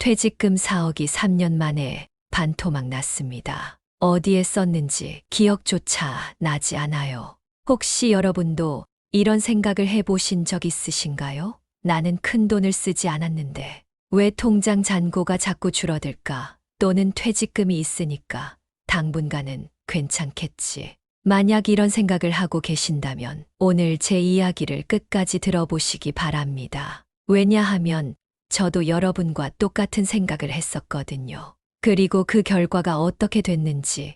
퇴직금 4억이 3년 만에 반토막 났습니다. 어디에 썼는지 기억조차 나지 않아요. 혹시 여러분도 이런 생각을 해보신 적 있으신가요? 나는 큰 돈을 쓰지 않았는데 왜 통장 잔고가 자꾸 줄어들까? 또는 퇴직금이 있으니까 당분간은 괜찮겠지. 만약 이런 생각을 하고 계신다면 오늘 제 이야기를 끝까지 들어보시기 바랍니다. 왜냐하면 저도 여러분과 똑같은 생각을 했었거든요. 그리고 그 결과가 어떻게 됐는지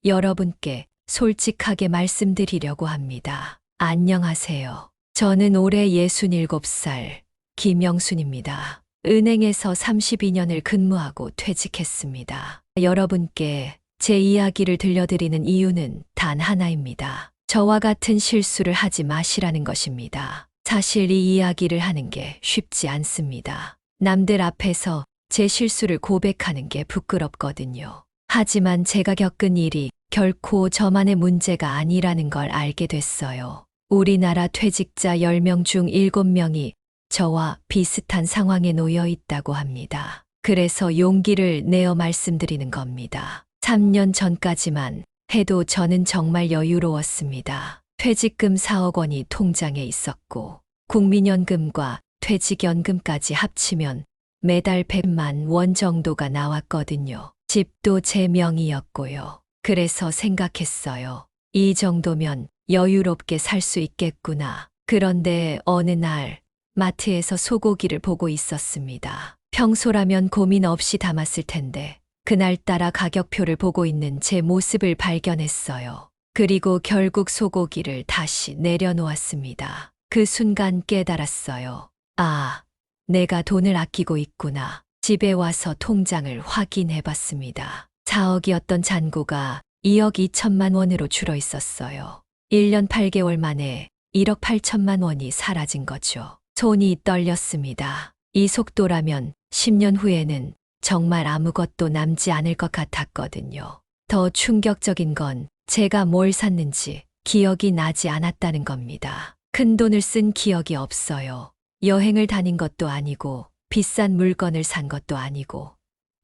여러분께 솔직하게 말씀드리려고 합니다. 안녕하세요. 저는 올해 67살 김영순입니다. 은행에서 32년을 근무하고 퇴직했습니다. 여러분께 제 이야기를 들려드리는 이유는 단 하나입니다. 저와 같은 실수를 하지 마시라는 것입니다. 사실 이 이야기를 하는 게 쉽지 않습니다. 남들 앞에서 제 실수를 고백하는 게 부끄럽거든요. 하지만 제가 겪은 일이 결코 저만의 문제가 아니라는 걸 알게 됐어요. 우리나라 퇴직자 10명 중 7명이 저와 비슷한 상황에 놓여 있다고 합니다. 그래서 용기를 내어 말씀드리는 겁니다. 3년 전까지만 해도 저는 정말 여유로웠습니다. 퇴직금 4억 원이 통장에 있었고 국민연금과 퇴직연금까지 합치면 매달 100만 원 정도가 나왔거든요. 집도 제 명의였고요. 그래서 생각했어요. 이 정도면 여유롭게 살 수 있겠구나. 그런데 어느 날 마트에서 소고기를 보고 있었습니다. 평소라면 고민 없이 담았을 텐데 그날따라 가격표를 보고 있는 제 모습을 발견했어요. 그리고 결국 소고기를 다시 내려놓았습니다. 그 순간 깨달았어요. 아, 내가 돈을 아끼고 있구나. 집에 와서 통장을 확인해 봤습니다. 4억이었던 잔고가 2억 2천만 원으로 줄어 있었어요. 1년 8개월 만에 1억 8천만 원이 사라진 거죠. 손이 떨렸습니다. 이 속도라면 10년 후에는 정말 아무것도 남지 않을 것 같았거든요. 더 충격적인 건 제가 뭘 샀는지 기억이 나지 않았다는 겁니다. 큰 돈을 쓴 기억이 없어요. 여행을 다닌 것도 아니고 비싼 물건을 산 것도 아니고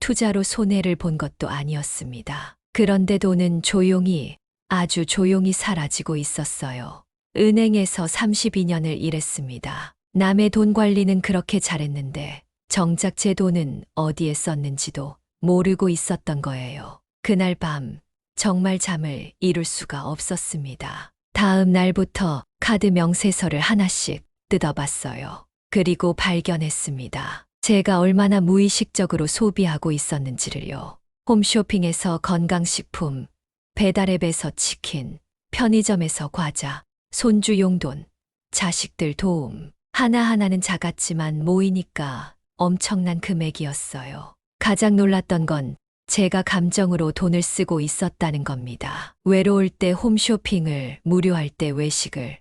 투자로 손해를 본 것도 아니었습니다. 그런데 돈은 조용히, 아주 조용히 사라지고 있었어요. 은행에서 32년을 일했습니다. 남의 돈 관리는 그렇게 잘했는데 정작 제 돈은 어디에 썼는지도 모르고 있었던 거예요. 그날 밤 정말 잠을 이룰 수가 없었습니다. 다음 날부터 카드 명세서를 하나씩 뜯어봤어요. 그리고 발견했습니다. 제가 얼마나 무의식적으로 소비하고 있었는지를요. 홈쇼핑에서 건강식품, 배달앱에서 치킨, 편의점에서 과자, 손주 용돈, 자식들 도움. 하나하나는 작았지만 모이니까 엄청난 금액이었어요. 가장 놀랐던 건 제가 감정으로 돈을 쓰고 있었다는 겁니다. 외로울 때 홈쇼핑을, 무료할 때 외식을,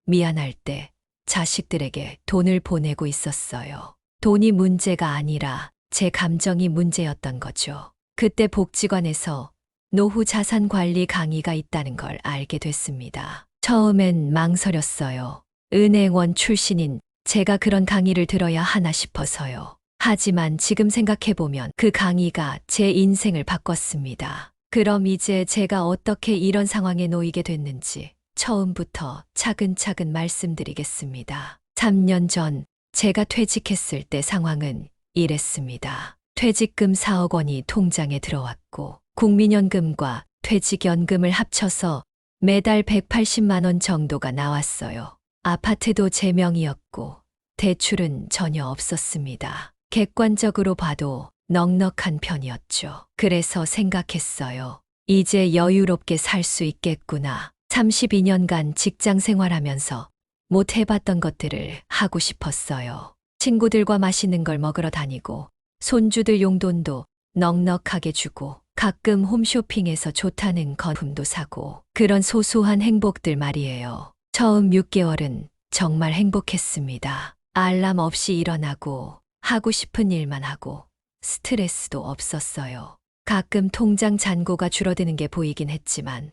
미안할 때 자식들에게 돈을 보내고 있었어요. 돈이 문제가 아니라 제 감정이 문제였던 거죠. 그때 복지관에서 노후 자산 관리 강의가 있다는 걸 알게 됐습니다. 처음엔 망설였어요. 은행원 출신인 제가 그런 강의를 들어야 하나 싶어서요. 하지만 지금 생각해보면 그 강의가 제 인생을 바꿨습니다. 그럼 이제 제가 어떻게 이런 상황에 놓이게 됐는지 처음부터 차근차근 말씀드리겠습니다. 3년 전 제가 퇴직했을 때 상황은 이랬습니다. 퇴직금 4억 원이 통장에 들어왔고 국민연금과 퇴직연금을 합쳐서 매달 180만 원 정도가 나왔어요. 아파트도 제 명의였고 대출은 전혀 없었습니다. 객관적으로 봐도 넉넉한 편이었죠. 그래서 생각했어요. 이제 여유롭게 살 수 있겠구나. 32년간 직장 생활하면서 못 해봤던 것들을 하고 싶었어요. 친구들과 맛있는 걸 먹으러 다니고 손주들 용돈도 넉넉하게 주고 가끔 홈쇼핑에서 좋다는 거품도 사고 그런 소소한 행복들 말이에요. 처음 6개월은 정말 행복했습니다. 알람 없이 일어나고 하고 싶은 일만 하고 스트레스도 없었어요. 가끔 통장 잔고가 줄어드는 게 보이긴 했지만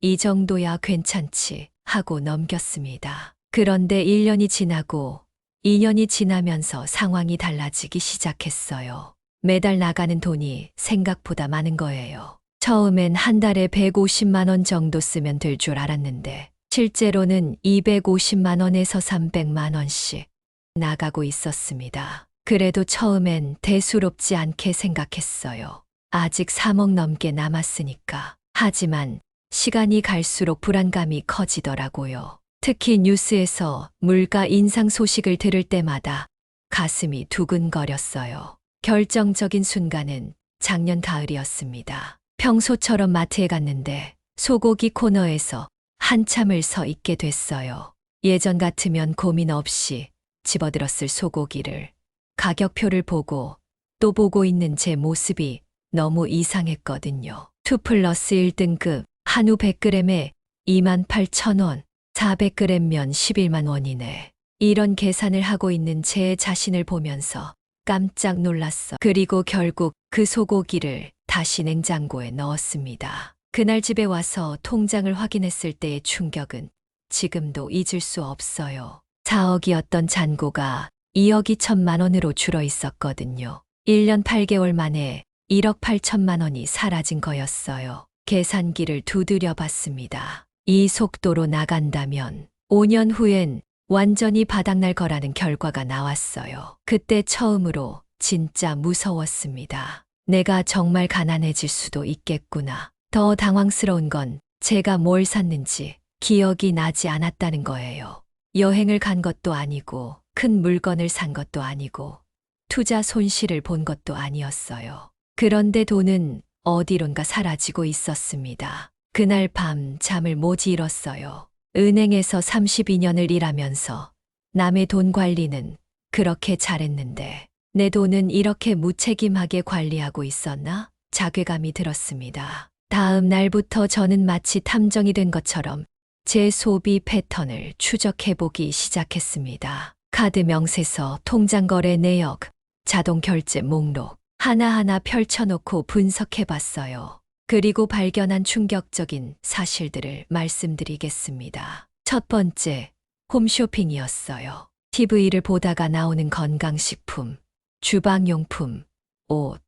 이 정도야 괜찮지 하고 넘겼습니다. 그런데 1년이 지나고 2년이 지나면서 상황이 달라지기 시작했어요. 매달 나가는 돈이 생각보다 많은 거예요. 처음엔 한 달에 150만 원 정도 쓰면 될 줄 알았는데 실제로는 250만 원에서 300만 원씩 나가고 있었습니다. 그래도 처음엔 대수롭지 않게 생각했어요. 아직 3억 넘게 남았으니까. 하지만 시간이 갈수록 불안감이 커지더라고요. 특히 뉴스에서 물가 인상 소식을 들을 때마다 가슴이 두근거렸어요. 결정적인 순간은 작년 가을이었습니다. 평소처럼 마트에 갔는데 소고기 코너에서 한참을 서 있게 됐어요. 예전 같으면 고민 없이 집어들었을 소고기를 가격표를 보고 또 보고 있는 제 모습이 너무 이상했거든요. 2 플러스 1등급 한우 100g에 28,000원, 400g면 11만 원이네. 이런 계산을 하고 있는 제 자신을 보면서 깜짝 놀랐어. 그리고 결국 그 소고기를 다시 냉장고에 넣었습니다. 그날 집에 와서 통장을 확인했을 때의 충격은 지금도 잊을 수 없어요. 4억이었던 잔고가 2억 2천만 원으로 줄어 있었거든요. 1년 8개월 만에 1억 8천만 원이 사라진 거였어요. 계산기를 두드려 봤습니다. 이 속도로 나간다면 5년 후엔 완전히 바닥날 거라는 결과가 나왔어요. 그때 처음으로 진짜 무서웠습니다. 내가 정말 가난해질 수도 있겠구나. 더 당황스러운 건 제가 뭘 샀는지 기억이 나지 않았다는 거예요. 여행을 간 것도 아니고 큰 물건을 산 것도 아니고 투자 손실을 본 것도 아니었어요. 그런데 돈은 어디론가 사라지고 있었습니다. 그날 밤 잠을 못 잃었어요. 은행에서 32년을 일하면서 남의 돈 관리는 그렇게 잘했는데 내 돈은 이렇게 무책임하게 관리하고 있었나? 자괴감이 들었습니다. 다음 날부터 저는 마치 탐정이 된 것처럼 제 소비 패턴을 추적해보기 시작했습니다. 카드 명세서, 통장 거래 내역, 자동 결제 목록 하나하나 펼쳐놓고 분석해봤어요. 그리고 발견한 충격적인 사실들을 말씀드리겠습니다. 첫 번째, 홈쇼핑이었어요. TV를 보다가 나오는 건강식품, 주방용품, 옷.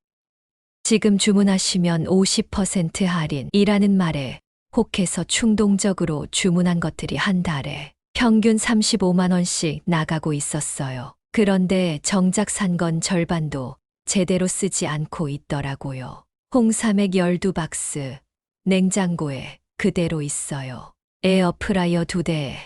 지금 주문하시면 50% 할인이라는 말에 혹해서 충동적으로 주문한 것들이 한 달에 평균 35만 원씩 나가고 있었어요. 그런데 정작 산 건 절반도 제대로 쓰지 않고 있더라고요. 홍삼액 12박스, 냉장고에 그대로 있어요. 에어프라이어 2대,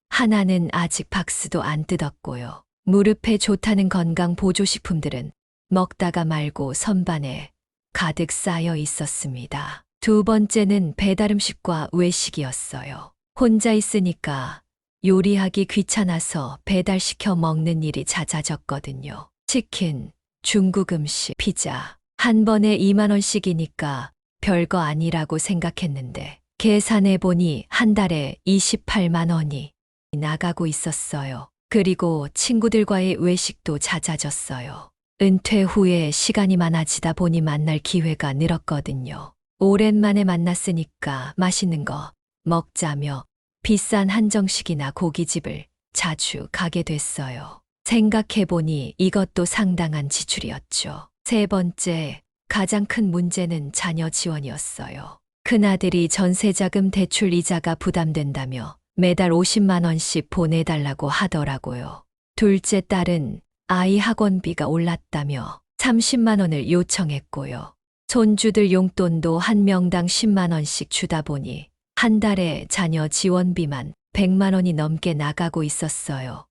하나는 아직 박스도 안 뜯었고요. 무릎에 좋다는 건강 보조식품들은 먹다가 말고 선반에 가득 쌓여 있었습니다. 두 번째는 배달음식과 외식이었어요. 혼자 있으니까 요리하기 귀찮아서 배달시켜 먹는 일이 잦아졌거든요. 치킨, 중국 음식, 피자. 한 번에 2만 원씩이니까 별거 아니라고 생각했는데 계산해보니 한 달에 28만 원이 나가고 있었어요. 그리고 친구들과의 외식도 잦아졌어요. 은퇴 후에 시간이 많아지다 보니 만날 기회가 늘었거든요. 오랜만에 만났으니까 맛있는 거 먹자며 비싼 한정식이나 고깃집을 자주 가게 됐어요. 생각해보니 이것도 상당한 지출이었죠. 세 번째, 가장 큰 문제는 자녀 지원이었어요. 큰아들이 전세자금 대출 이자가 부담된다며 매달 50만 원씩 보내달라고 하더라고요. 둘째 딸은 아이 학원비가 올랐다며 30만 원을 요청했고요. 손주들 용돈도 한 명당 10만 원씩 주다 보니 한 달에 자녀 지원비만 100만 원이 넘게 나가고 있었어요.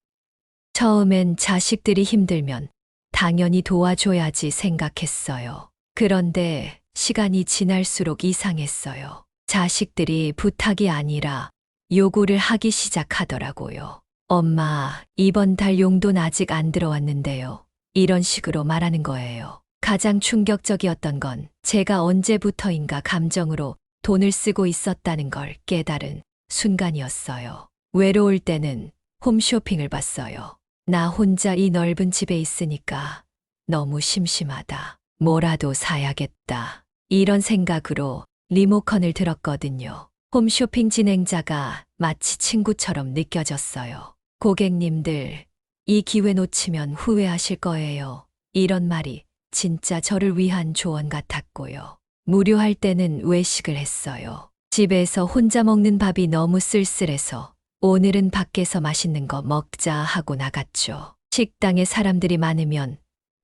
처음엔 자식들이 힘들면 당연히 도와줘야지 생각했어요. 그런데 시간이 지날수록 이상했어요. 자식들이 부탁이 아니라 요구를 하기 시작하더라고요. 엄마, 이번 달 용돈 아직 안 들어왔는데요. 이런 식으로 말하는 거예요. 가장 충격적이었던 건 제가 언제부터인가 감정으로 돈을 쓰고 있었다는 걸 깨달은 순간이었어요. 외로울 때는 홈쇼핑을 봤어요. 나 혼자 이 넓은 집에 있으니까 너무 심심하다. 뭐라도 사야겠다. 이런 생각으로 리모컨을 들었거든요. 홈쇼핑 진행자가 마치 친구처럼 느껴졌어요. 고객님들, 이 기회 놓치면 후회하실 거예요. 이런 말이 진짜 저를 위한 조언 같았고요. 무료할 때는 외식을 했어요. 집에서 혼자 먹는 밥이 너무 쓸쓸해서 오늘은 밖에서 맛있는 거 먹자 하고 나갔죠. 식당에 사람들이 많으면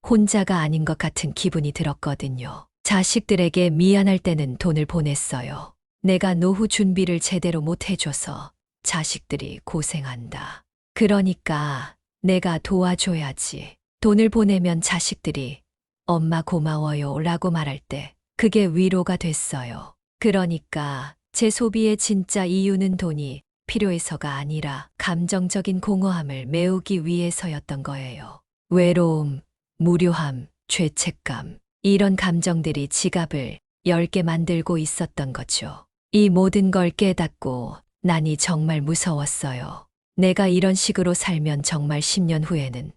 혼자가 아닌 것 같은 기분이 들었거든요. 자식들에게 미안할 때는 돈을 보냈어요. 내가 노후 준비를 제대로 못 해줘서 자식들이 고생한다. 그러니까 내가 도와줘야지. 돈을 보내면 자식들이 엄마 고마워요 라고 말할 때 그게 위로가 됐어요. 그러니까 제 소비의 진짜 이유는 돈이 필요해서가 아니라 감정적인 공허함을 메우기 위해서였던 거예요. 외로움, 무료함, 죄책감, 이런 감정들이 지갑을 10개 만들고 있었던 거죠. 이 모든 걸 깨닫고 나니 정말 무서웠어요. 내가 이런 식으로 살면 정말 10년 후에는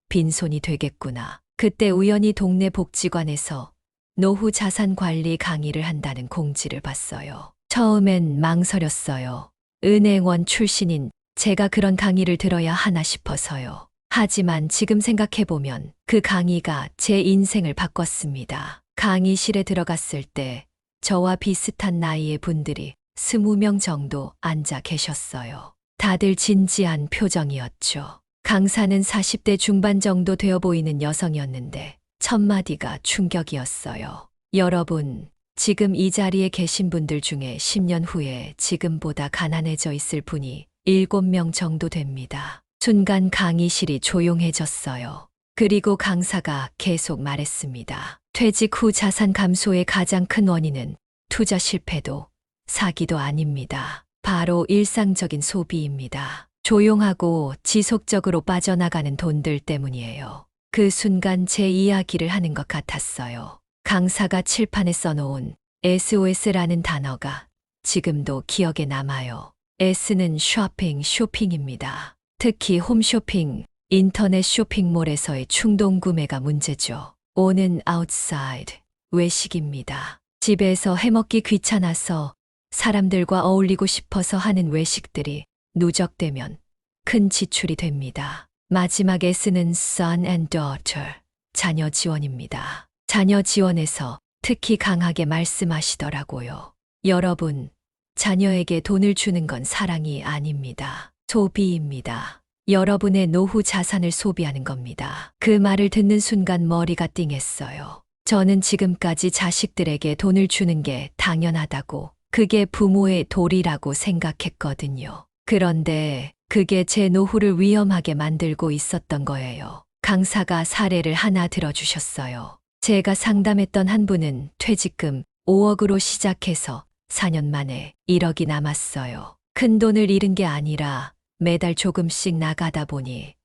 빈손이 되겠구나. 그때 우연히 동네 복지관에서 노후 자산 관리 강의를 한다는 공지를 봤어요. 처음엔 망설였어요. 은행원 출신인 제가 그런 강의를 들어야 하나 싶어서요. 하지만 지금 생각해보면 그 강의가 제 인생을 바꿨습니다. 강의실에 들어갔을 때 저와 비슷한 나이의 분들이 20명 정도 앉아 계셨어요. 다들 진지한 표정이었죠. 강사는 40대 중반 정도 되어 보이는 여성이었는데 첫마디가 충격이었어요. 여러분, 지금 이 자리에 계신 분들 중에 10년 후에 지금보다 가난해져 있을 분이 7명 정도 됩니다. 순간 강의실이 조용해졌어요. 그리고 강사가 계속 말했습니다. 퇴직 후 자산 감소의 가장 큰 원인은 투자 실패도 사기도 아닙니다. 바로 일상적인 소비입니다. 조용하고 지속적으로 빠져나가는 돈들 때문이에요. 그 순간 제 이야기를 하는 것 같았어요. 강사가 칠판에 써놓은 SOS라는 단어가 지금도 기억에 남아요. S는 쇼핑입니다. 특히 홈쇼핑, 인터넷 쇼핑몰에서의 충동 구매가 문제죠. O는 outside, 외식입니다. 집에서 해먹기 귀찮아서 사람들과 어울리고 싶어서 하는 외식들이 누적되면 큰 지출이 됩니다. 마지막 S는 son and daughter, 자녀 지원입니다. 자녀 지원에서 특히 강하게 말씀하시더라고요. 여러분, 자녀에게 돈을 주는 건 사랑이 아닙니다. 소비입니다. 여러분의 노후 자산을 소비하는 겁니다. 그 말을 듣는 순간 머리가 띵했어요. 저는 지금까지 자식들에게 돈을 주는 게 당연하다고, 그게 부모의 도리라고 생각했거든요. 그런데 그게 제 노후를 위험하게 만들고 있었던 거예요. 강사가 사례를 하나 들어주셨어요. 제가 상담했던 한 분은 퇴직금 5억으로 시작해서 4년 만에 1억이 남았어요. 큰 돈을 잃은 게 아니라 매달 조금씩 나가다 보니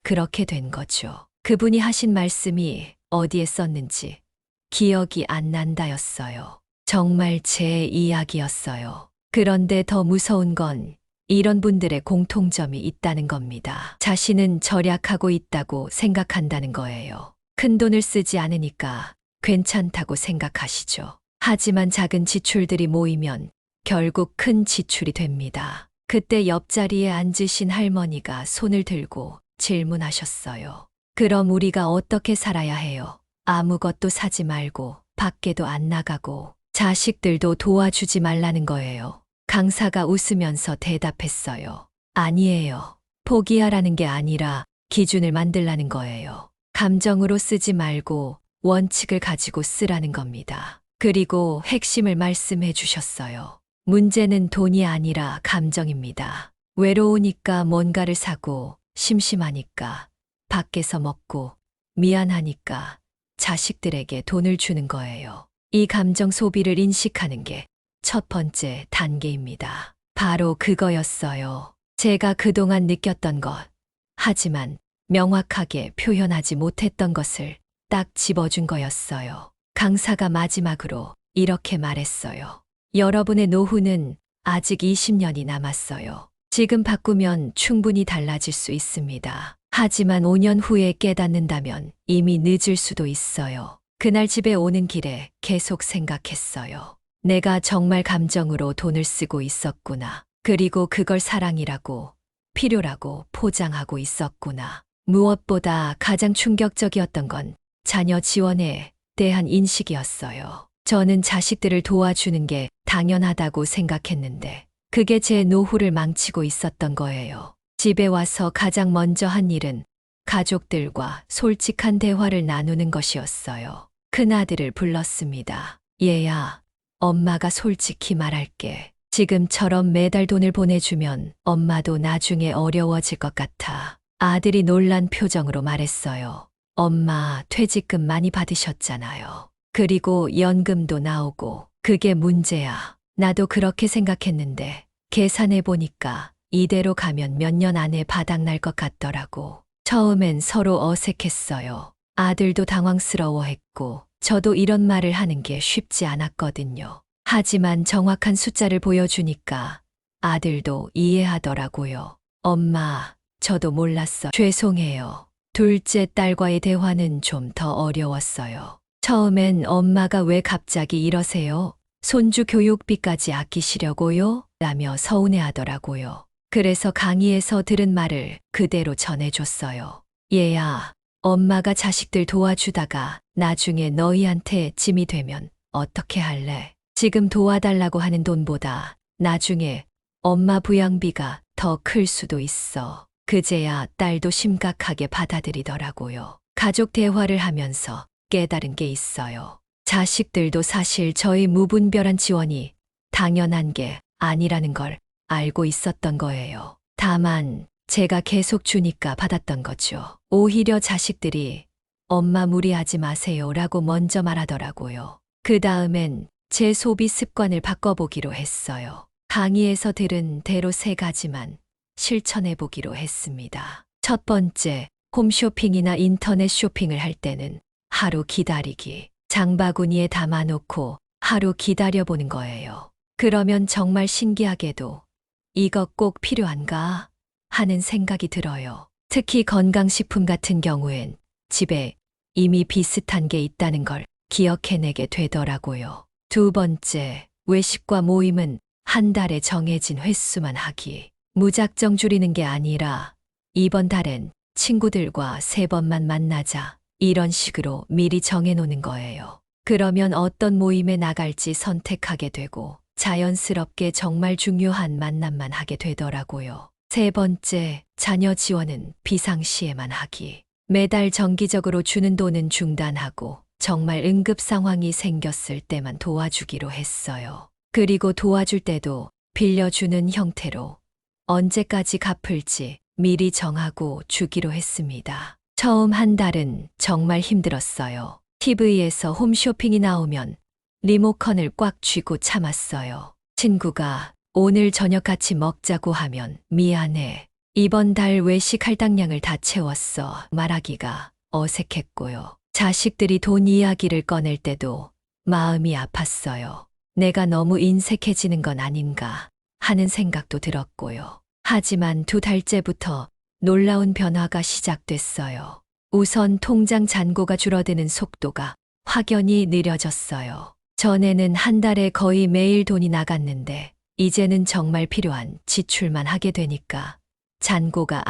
그렇게 된 거죠. 그분이 하신 말씀이 어디에 썼는지 기억이 안 난다였어요. 정말 제 이야기였어요. 그런데 더 무서운 건 이런 분들의 공통점이 있다는 겁니다. 자신은 절약하고 있다고 생각한다는 거예요. 큰 돈을 쓰지 않으니까 괜찮다고 생각하시죠. 하지만 작은 지출들이 모이면 결국 큰 지출이 됩니다. 그때 옆자리에 앉으신 할머니가 손을 들고 질문하셨어요. 그럼 우리가 어떻게 살아야 해요? 아무것도 사지 말고 밖에도 안 나가고 자식들도 도와주지 말라는 거예요. 강사가 웃으면서 대답했어요. 아니에요. 포기하라는 게 아니라 기준을 만들라는 거예요. 감정으로 쓰지 말고 원칙을 가지고 쓰라는 겁니다. 그리고 핵심을 말씀해 주셨어요. 문제는 돈이 아니라 감정입니다. 외로우니까 뭔가를 사고, 심심하니까 밖에서 먹고, 미안하니까 자식들에게 돈을 주는 거예요. 이 감정 소비를 인식하는 게 첫 번째 단계입니다. 바로 그거였어요. 제가 그동안 느꼈던 것, 하지만 명확하게 표현하지 못했던 것을 딱 집어준 거였어요. 강사가 마지막으로 이렇게 말했어요. 여러분의 노후는 아직 20년이 남았어요. 지금 바꾸면 충분히 달라질 수 있습니다. 하지만 5년 후에 깨닫는다면 이미 늦을 수도 있어요. 그날 집에 오는 길에 계속 생각했어요. 내가 정말 감정으로 돈을 쓰고 있었구나. 그리고 그걸 사랑이라고, 필요라고 포장하고 있었구나. 무엇보다 가장 충격적이었던 건 자녀 지원에 대한 인식이었어요. 저는 자식들을 도와주는 게 당연하다고 생각했는데 그게 제 노후를 망치고 있었던 거예요. 집에 와서 가장 먼저 한 일은 가족들과 솔직한 대화를 나누는 것이었어요. 큰아들을 불렀습니다. 얘야, 엄마가 솔직히 말할게. 지금처럼 매달 돈을 보내주면 엄마도 나중에 어려워질 것 같아. 아들이 놀란 표정으로 말했어요. 엄마 퇴직금 많이 받으셨잖아요. 그리고 연금도 나오고 그게 문제야. 나도 그렇게 생각했는데 계산해 보니까 이대로 가면 몇 년 안에 바닥날 것 같더라고. 처음엔 서로 어색했어요. 아들도 당황스러워했고 저도 이런 말을 하는 게 쉽지 않았거든요. 하지만 정확한 숫자를 보여주니까 아들도 이해하더라고요. 엄마, 저도 몰랐어. 죄송해요. 둘째 딸과의 대화는 좀 더 어려웠어요. 처음엔 엄마가 왜 갑자기 이러세요? 손주 교육비까지 아끼시려고요? 라며 서운해하더라고요. 그래서 강의에서 들은 말을 그대로 전해줬어요. 얘야, 엄마가 자식들 도와주다가 나중에 너희한테 짐이 되면 어떻게 할래? 지금 도와달라고 하는 돈보다 나중에 엄마 부양비가 더 클 수도 있어. 그제야 딸도 심각하게 받아들이더라고요. 가족 대화를 하면서 깨달은 게 있어요. 자식들도 사실 저희 무분별한 지원이 당연한 게 아니라는 걸 알고 있었던 거예요. 다만 제가 계속 주니까 받았던 거죠. 오히려 자식들이 엄마 무리하지 마세요 라고 먼저 말하더라고요. 그 다음엔 제 소비 습관을 바꿔보기로 했어요. 강의에서 들은 대로 3가지만 실천해 보기로 했습니다. 첫 번째, 홈쇼핑이나 인터넷 쇼핑을 할 때는 하루 기다리기. 장바구니에 담아놓고 하루 기다려보는 거예요. 그러면 정말 신기하게도 이거 꼭 필요한가 하는 생각이 들어요. 특히 건강식품 같은 경우엔 집에 이미 비슷한 게 있다는 걸 기억해내게 되더라고요. 두 번째, 외식과 모임은 한 달에 정해진 횟수만 하기. 무작정 줄이는 게 아니라 이번 달엔 친구들과 3번만 만나자. 이런 식으로 미리 정해놓는 거예요. 그러면 어떤 모임에 나갈지 선택하게 되고 자연스럽게 정말 중요한 만남만 하게 되더라고요. 세 번째, 자녀 지원은 비상시에만 하기. 매달 정기적으로 주는 돈은 중단하고 정말 응급 상황이 생겼을 때만 도와주기로 했어요. 그리고 도와줄 때도 빌려주는 형태로 언제까지 갚을지 미리 정하고 주기로 했습니다. 처음 한 달은 정말 힘들었어요. TV에서 홈쇼핑이 나오면 리모컨을 꽉 쥐고 참았어요. 친구가 오늘 저녁 같이 먹자고 하면 미안해. 이번 달 외식 할당량을 다 채웠어. 말하기가 어색했고요. 자식들이 돈 이야기를 꺼낼 때도 마음이 아팠어요. 내가 너무 인색해지는 건 아닌가 하는 생각도 들었고요. 하지만 2달째부터 놀라운 변화가 시작됐어요. 우선 통장 잔고가 줄어드는 속도가 확연히 느려졌어요. 전에는 한 달에 거의 매일 돈이 나갔는데 이제는 정말 필요한 지출만 하게 되니까 잔고가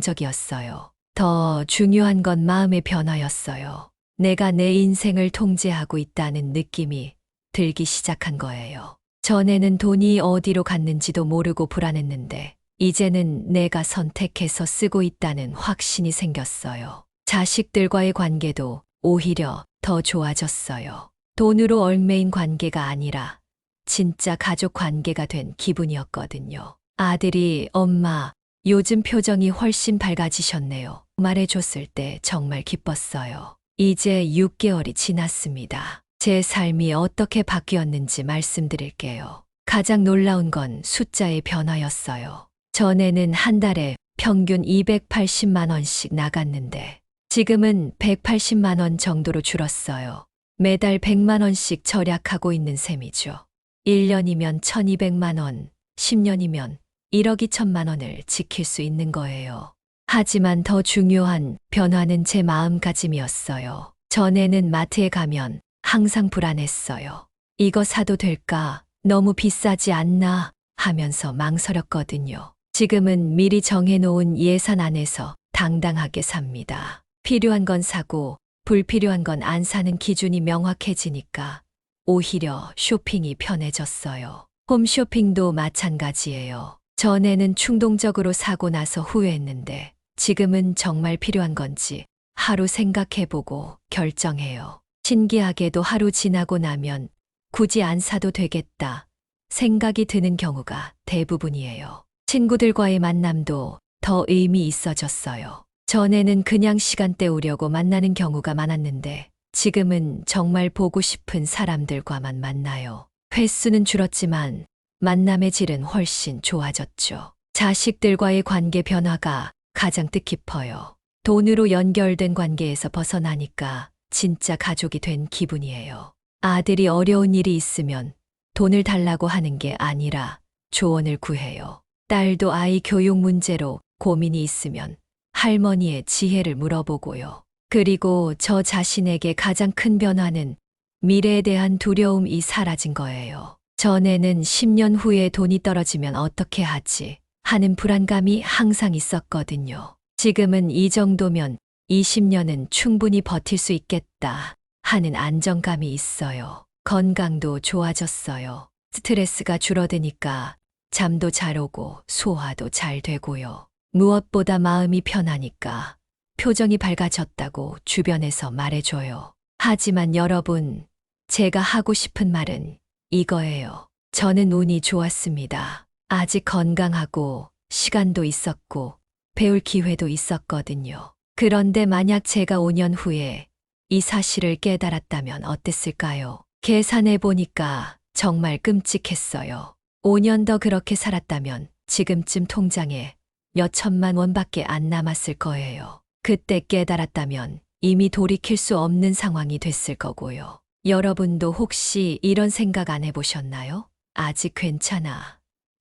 안정적이었어요. 더 중요한 건 마음의 변화였어요. 내가 내 인생을 통제하고 있다는 느낌이 들기 시작한 거예요. 전에는 돈이 어디로 갔는지도 모르고 불안했는데 이제는 내가 선택해서 쓰고 있다는 확신이 생겼어요. 자식들과의 관계도 오히려 더 좋아졌어요. 돈으로 얽매인 관계가 아니라 진짜 가족 관계가 된 기분이었거든요. 아들이 엄마, 요즘 표정이 훨씬 밝아지셨네요. 말해줬을 때 정말 기뻤어요. 이제 6개월이 지났습니다. 제 삶이 어떻게 바뀌었는지 말씀드릴게요. 가장 놀라운 건 숫자의 변화였어요. 전에는 한 달에 평균 280만 원씩 나갔는데 지금은 180만 원 정도로 줄었어요. 매달 100만 원씩 절약하고 있는 셈이죠. 1년이면 1200만 원, 10년이면 1억 2천만 원을 지킬 수 있는 거예요. 하지만 더 중요한 변화는 제 마음가짐이었어요. 전에는 마트에 가면 항상 불안했어요. 이거 사도 될까? 너무 비싸지 않나? 하면서 망설였거든요. 지금은 미리 정해놓은 예산 안에서 당당하게 삽니다. 필요한 건 사고 불필요한 건 안 사는 기준이 명확해지니까 오히려 쇼핑이 편해졌어요. 홈쇼핑도 마찬가지예요. 전에는 충동적으로 사고 나서 후회했는데 지금은 정말 필요한 건지 하루 생각해보고 결정해요. 신기하게도 하루 지나고 나면 굳이 안 사도 되겠다 생각이 드는 경우가 대부분이에요. 친구들과의 만남도 더 의미 있어졌어요. 전에는 그냥 시간 때우려고 만나는 경우가 많았는데 지금은 정말 보고 싶은 사람들과만 만나요. 횟수는 줄었지만 만남의 질은 훨씬 좋아졌죠. 자식들과의 관계 변화가 가장 뜻깊어요. 돈으로 연결된 관계에서 벗어나니까 진짜 가족이 된 기분이에요. 아들이 어려운 일이 있으면 돈을 달라고 하는 게 아니라 조언을 구해요. 딸도 아이 교육 문제로 고민이 있으면 할머니의 지혜를 물어보고요. 그리고 저 자신에게 가장 큰 변화는 미래에 대한 두려움이 사라진 거예요. 전에는 10년 후에 돈이 떨어지면 어떻게 하지 하는 불안감이 항상 있었거든요. 지금은 이 정도면 20년은 충분히 버틸 수 있겠다 하는 안정감이 있어요. 건강도 좋아졌어요. 스트레스가 줄어드니까 잠도 잘 오고 소화도 잘 되고요. 무엇보다 마음이 편하니까 표정이 밝아졌다고 주변에서 말해줘요. 하지만 여러분, 제가 하고 싶은 말은 이거예요. 저는 운이 좋았습니다. 아직 건강하고 시간도 있었고 배울 기회도 있었거든요. 그런데 만약 제가 5년 후에 이 사실을 깨달았다면 어땠을까요? 계산해 보니까 정말 끔찍했어요. 5년 더 그렇게 살았다면 지금쯤 통장에 몇 천만 원밖에 안 남았을 거예요. 그때 깨달았다면 이미 돌이킬 수 없는 상황이 됐을 거고요. 여러분도 혹시 이런 생각 안 해보셨나요? 아직 괜찮아.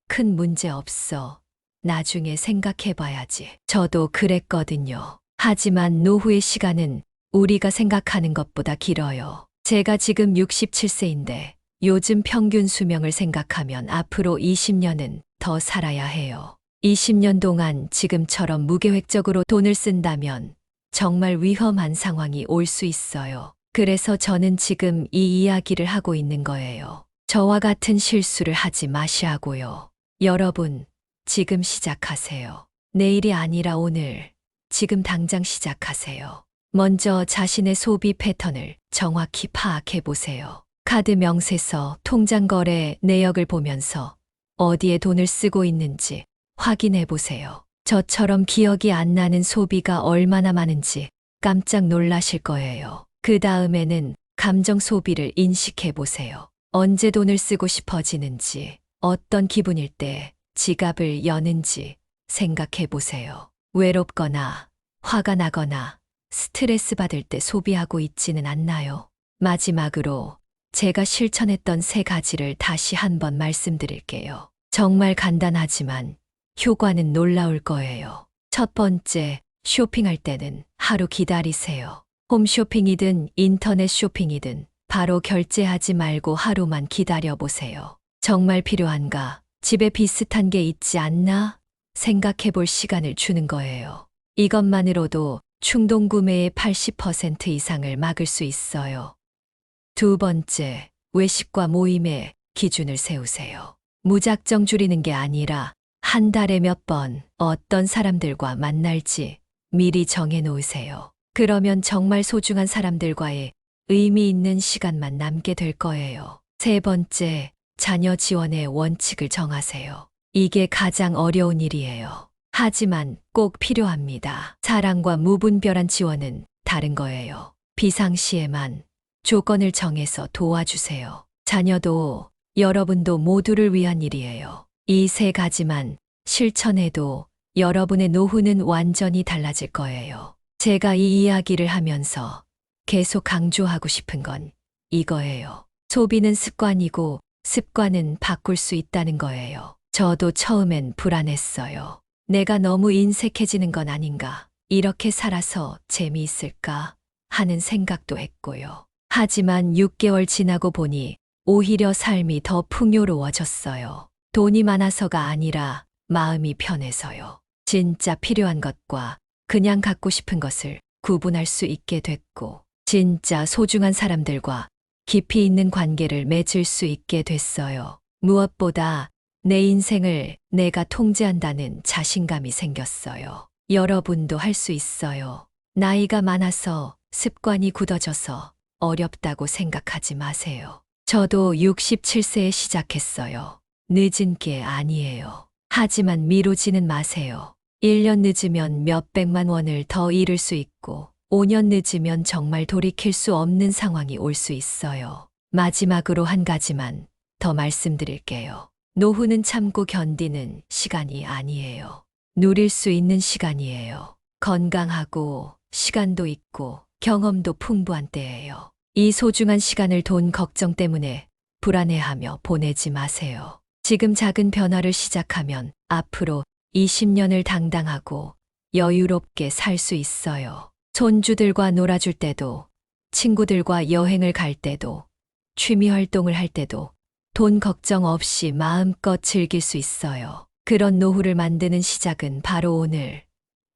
큰 문제 없어. 나중에 생각해봐야지. 저도 그랬거든요. 하지만 노후의 시간은 우리가 생각하는 것보다 길어요. 제가 지금 67세인데 요즘 평균 수명을 생각하면 앞으로 20년은 더 살아야 해요. 20년 동안 지금처럼 무계획적으로 돈을 쓴다면 정말 위험한 상황이 올 수 있어요. 그래서 저는 지금 이 이야기를 하고 있는 거예요. 저와 같은 실수를 하지 마시고요. 여러분, 지금 시작하세요. 내일이 아니라 오늘, 지금 당장 시작하세요. 먼저 자신의 소비 패턴을 정확히 파악해 보세요. 카드 명세서, 통장 거래 내역을 보면서 어디에 돈을 쓰고 있는지 확인해 보세요. 저처럼 기억이 안 나는 소비가 얼마나 많은지 깜짝 놀라실 거예요. 그 다음에는 감정 소비를 인식해 보세요. 언제 돈을 쓰고 싶어지는지, 어떤 기분일 때 지갑을 여는지 생각해 보세요. 외롭거나 화가 나거나 스트레스 받을 때 소비하고 있지는 않나요? 마지막으로 제가 실천했던 3가지를 다시 한번 말씀드릴게요. 정말 간단하지만 효과는 놀라울 거예요. 첫 번째, 쇼핑할 때는 하루 기다리세요. 홈쇼핑이든 인터넷 쇼핑이든 바로 결제하지 말고 하루만 기다려 보세요. 정말 필요한가? 집에 비슷한 게 있지 않나? 생각해 볼 시간을 주는 거예요. 이것만으로도 충동 구매의 80% 이상을 막을 수 있어요. 두 번째, 외식과 모임에 기준을 세우세요. 무작정 줄이는 게 아니라 한 달에 몇 번 어떤 사람들과 만날지 미리 정해 놓으세요. 그러면 정말 소중한 사람들과의 의미 있는 시간만 남게 될 거예요. 세 번째, 자녀 지원의 원칙을 정하세요. 이게 가장 어려운 일이에요. 하지만 꼭 필요합니다. 사랑과 무분별한 지원은 다른 거예요. 비상시에만 조건을 정해서 도와주세요. 자녀도 여러분도 모두를 위한 일이에요. 이 3가지만 실천해도 여러분의 노후는 완전히 달라질 거예요. 제가 이 이야기를 하면서 계속 강조하고 싶은 건 이거예요. 소비는 습관이고 습관은 바꿀 수 있다는 거예요. 저도 처음엔 불안했어요. 내가 너무 인색해지는 건 아닌가? 이렇게 살아서 재미있을까? 하는 생각도 했고요. 하지만 6개월 지나고 보니 오히려 삶이 더 풍요로워졌어요. 돈이 많아서가 아니라 마음이 편해서요. 진짜 필요한 것과 그냥 갖고 싶은 것을 구분할 수 있게 됐고, 진짜 소중한 사람들과 깊이 있는 관계를 맺을 수 있게 됐어요. 무엇보다 내 인생을 내가 통제한다는 자신감이 생겼어요. 여러분도 할 수 있어요. 나이가 많아서 습관이 굳어져서 어렵다고 생각하지 마세요. 저도 67세에 시작했어요. 늦은 게 아니에요. 하지만 미루지는 마세요. 1년 늦으면 몇백만 원을 더 잃을 수 있고, 5년 늦으면 정말 돌이킬 수 없는 상황이 올 수 있어요. 마지막으로 한 가지만 더 말씀드릴게요. 노후는 참고 견디는 시간이 아니에요. 누릴 수 있는 시간이에요. 건강하고 시간도 있고 경험도 풍부한 때예요. 이 소중한 시간을 돈 걱정 때문에 불안해하며 보내지 마세요. 지금 작은 변화를 시작하면 앞으로 20년을 당당하고 여유롭게 살 수 있어요. 손주들과 놀아줄 때도, 친구들과 여행을 갈 때도, 취미 활동을 할 때도 돈 걱정 없이 마음껏 즐길 수 있어요. 그런 노후를 만드는 시작은 바로 오늘,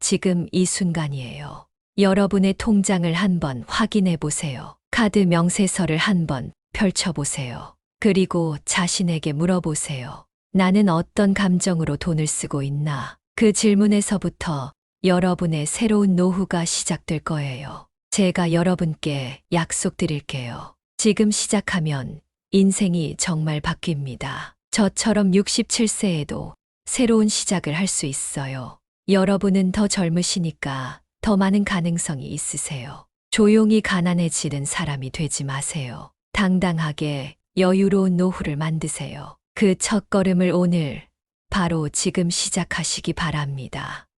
지금 이 순간이에요. 여러분의 통장을 한번 확인해 보세요. 카드 명세서를 한번 펼쳐보세요. 그리고 자신에게 물어보세요. 나는 어떤 감정으로 돈을 쓰고 있나? 그 질문에서부터 여러분의 새로운 노후가 시작될 거예요. 제가 여러분께 약속드릴게요. 지금 시작하면 인생이 정말 바뀝니다. 저처럼 67세에도 새로운 시작을 할 수 있어요. 여러분은 더 젊으시니까 더 많은 가능성이 있으세요. 조용히 가난해지는 사람이 되지 마세요. 당당하게 여유로운 노후를 만드세요. 그 첫걸음을 오늘, 바로 지금 시작하시기 바랍니다.